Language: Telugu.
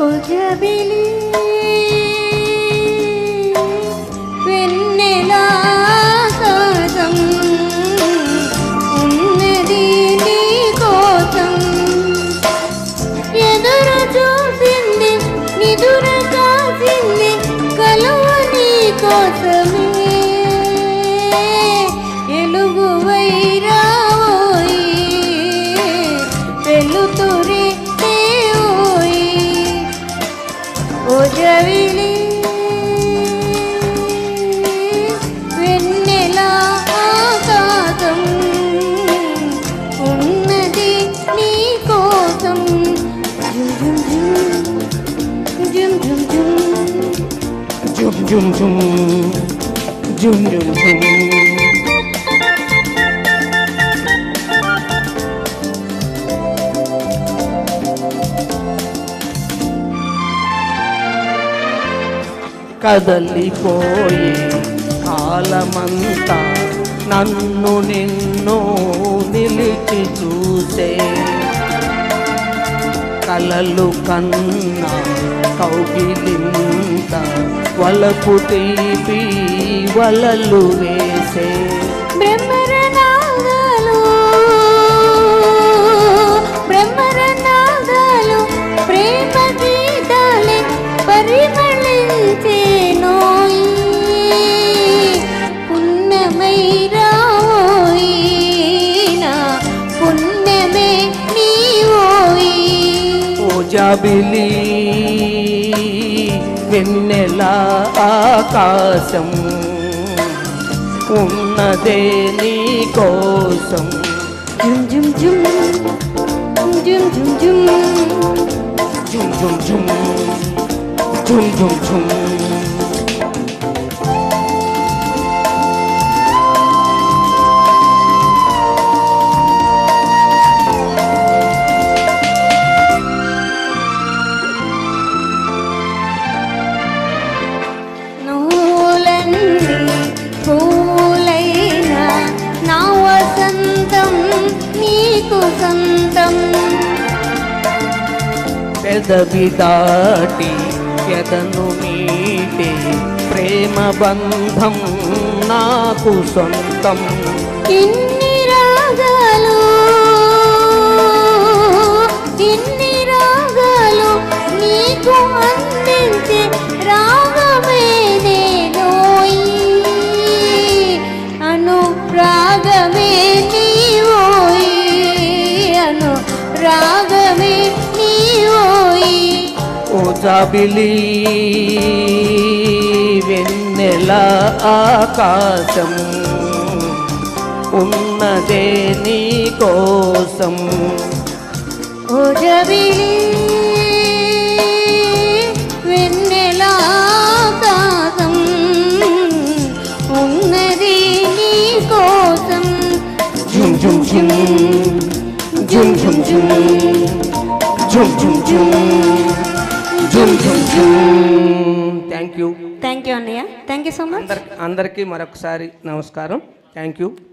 ఉజబిలి వెన్నెలా కాసం ఉన్నది నీ కోసం ఎదురు చూసింది నిదుర కాసింది కలువ నీ కోసమే ఎలుగువై రావోయి వెలుతురే ఉజబిలి వెన్నెలా ఆకాశం ఉన్నది నీ కోసం జుమ్ జుమ్ జుమ్ జుమ్ జుమ్ జుమ్ జుమ్ జుమ్ జుమ్ కదలిపోయే కాలమంతా నన్ను నిన్ను నిలిచి చూసే కలలు కన్నా కౌగిలింత వలపు తీపి వలలు వేసే బ్రహ్మరనాదాలు ప్రేమ గీతాలే పరిమళించే నోయి పుణ్యమై రావోయి నా పుణ్యమే నీవోయి ఉజబిలి వెన్నెలా ఆకాశం ఉన్నదే నీ కోసం జుమ్ జుమ్ జుమ్ జుమ్ జుమ్ జుమ్ జుమ్ జుమ్ జుమ్ జుమ్ జుమ్ జుమ్ పూలైనా నా వసంతం నీకు సొంతం పెదవి దాటి ఎదను మీటే ప్రేమ బంధం నాకు సొంతం ఇన్ని రాగాలు నీకు అందించే రాగమే నేనోయి అనురాగమే నీవోయి అనురాగమే నీవోయి ఉజబిలి వెన్నెలా ఆకాశం ఉన్నదే నీ కోసం ఉజబిలి వెన్నెలా ఆకాశం ఉన్నది నీ కోసం జుమ్ జుమ్ జుమ్ జుమ్ జుమ్ జుమ్ జుమ్ జుమ్ జుమ్ జుమ్ జుమ్. థ్యాంక్ యూ అన్నయ్య. Thank you so much. అందరికీ మరొకసారి నమస్కారం. Thank you.